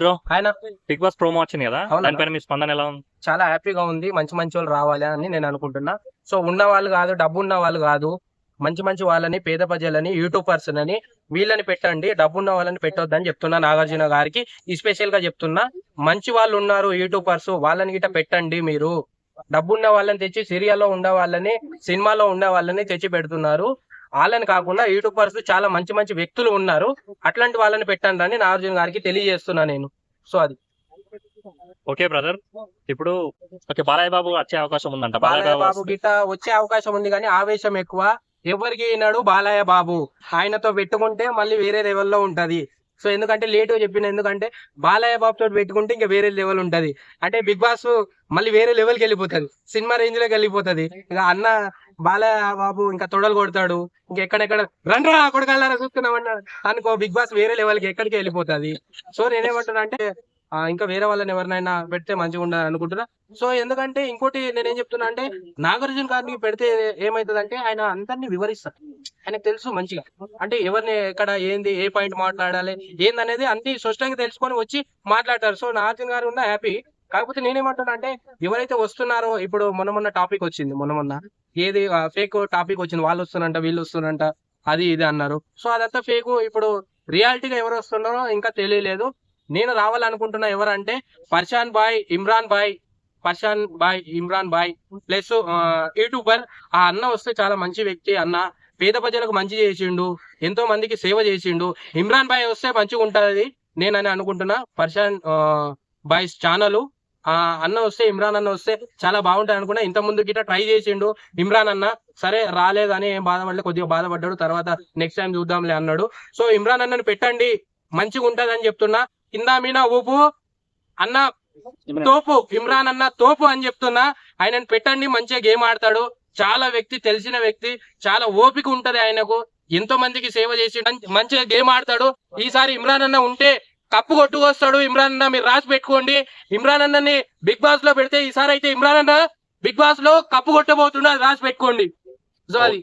Bro ఆయన big boss promo వచ్చింది కదా, అవునా? దానిపైన మీ స్పందన ఎలా ఉంది? చాలా హ్యాపీగా ఉంది. మంచి మంచి వాళ్ళు రావాలి అని నేను అనుకుంటున్నా. సో ఉన్న వాళ్ళు కాదు, డబ్బు ఉన్న వాళ్ళు కాదు, మంచి మంచి వాళ్ళని, పేద ప్రజలని, యూట్యూబర్స్ అని వీళ్ళని పెట్టండి. డబ్బు ఉన్న వాళ్ళని పెట్టొద్దని చెప్తున్నా నాగార్జున గారికి ఈ స్పెషల్ గా చెప్తున్నా. మంచి వాళ్ళు ఉన్నారు యూట్యూబర్స్, వాళ్ళని గిట్ట పెట్టండి. మీరు డబ్బున్న వాళ్ళని తెచ్చి సీరియల్లో ఉండే వాళ్ళని, సినిమాలో ఉండే వాళ్ళని తెచ్చి పెడుతున్నారు. వాళ్ళని కాకుండా యూట్యూబర్స్ చాలా మంచి మంచి వ్యక్తులు ఉన్నారు, అట్లాంటి వాళ్ళని పెట్టండి అని నాగార్జున గారికి తెలియజేస్తున్నా నేను. సో అది ఓకే బ్రదర్, ఇప్పుడు ఓకే బాలయ్య బాబు వచ్చే అవకాశం ఉందంట. బాలయ్య బాబు వస్తే- గిట్ట వచ్చే అవకాశం ఉంది, కానీ ఆవేశం ఎక్కువ. ఎవరికి ఈనాడు బాలయ్య బాబు ఆయనతో పెట్టుకుంటే మళ్ళీ వేరే లెవెల్లో ఉంటది. సో ఎందుకంటే లేటుగా చెప్పిన, ఎందుకంటే బాలయ్య బాబు తోటి పెట్టుకుంటే ఇంకా వేరే లెవెల్ ఉంటది. అంటే బిగ్ బాస్ మళ్ళీ వేరే లెవెల్కి వెళ్ళిపోతుంది, సినిమా రేంజ్ లోకి వెళ్ళిపోతుంది. ఇక అన్న బాలయ్య బాబు ఇంకా తొడలు కొడతాడు, ఇంకెక్కడెక్కడ రండ్రా కొడగలరా చూస్తున్నామన్నా అనుకో, బిగ్ బాస్ వేరే లెవెల్కి ఎక్కడికి వెళ్ళిపోతుంది. సో నేనేమంటున్నా అంటే ఇంకా వేరే వాళ్ళని ఎవరినైనా పెడితే మంచిగా ఉండదు అనుకుంటున్నా. సో ఎందుకంటే ఇంకోటి నేనేం చెప్తున్నా అంటే, నాగార్జున గారిని పెడితే ఏమైతుందంటే ఆయన అందరినీ వివరిస్తారు. ఆయనకు తెలుసు మంచిగా, అంటే ఎవరిని ఎక్కడ ఏంది, ఏ పాయింట్ మాట్లాడాలి ఏందనేది అన్ని స్పష్టంగా తెలుసుకొని వచ్చి మాట్లాడతారు. సో నాగార్జున గారు ఉన్న హ్యాపీ. కాకపోతే నేనేమంటున్నా అంటే, ఎవరైతే వస్తున్నారో, ఇప్పుడు మొన్న టాపిక్ వచ్చింది, మొన్న ఏది ఫేక్ టాపిక్ వచ్చింది, వాళ్ళు వస్తున్నంట వీళ్ళు వస్తున్నంట అది ఇది అన్నారు. సో అదంతా ఫేక్. ఇప్పుడు రియాలిటీగా ఎవరు వస్తున్నారో ఇంకా తెలియలేదు. నేను రావాలనుకుంటున్నా ఎవరంటే పర్షాన్ బాయ్, ఇమ్రాన్ బాయ్ ప్లస్ యూట్యూబర్. ఆ అన్న వస్తే చాలా మంచి వ్యక్తి. అన్న పేద ప్రజలకు మంచి చేసిండు, ఎంతో మందికి సేవ చేసిండు. ఇమ్రాన్ బాయ్ వస్తే మంచిగా ఉంటది నేనని అనుకుంటున్నా. పర్షాన్ బాయ్స్ ఛానల్ అన్న వస్తే, ఇమ్రాన్ అన్న వస్తే చాలా బాగుంటది అనుకున్నా. ఇంత ముందు గిట్ట ట్రై చేసిండు ఇమ్రాన్ అన్న, సరే రాలేదని ఏం బాధపడలే, కొద్దిగా బాధపడ్డాడు. తర్వాత నెక్స్ట్ టైం చూద్దాంలే అన్నాడు. సో ఇమ్రాన్ అన్నని పెట్టండి, మంచిగా ఉంటదని చెప్తున్నా. కింద మీనా ఊపు అన్న తోపు, ఇమ్రాన్ అన్న తోపు అని చెప్తున్నా. ఆయనను పెట్టండి, మంచిగా గేమ్ ఆడతాడు. చాలా వ్యక్తి, తెలిసిన వ్యక్తి, చాలా ఓపిక ఉంటది ఆయనకు, ఎంతో మందికి సేవ చేసి మంచిగా గేమ్ ఆడతాడు. ఈసారి ఇమ్రాన్ అన్న ఉంటే కప్పు కొట్టుకొస్తాడు. ఇమ్రాన్ అన్న మీరు రాసి పెట్టుకోండి. ఇమ్రాన్ అన్నని బిగ్ బాస్ లో పెడితే ఈసారి అయితే ఇమ్రాన్ అన్న బిగ్ బాస్ లో కప్పు కొట్టబోతుండే, అది రాసి పెట్టుకోండి. సో అది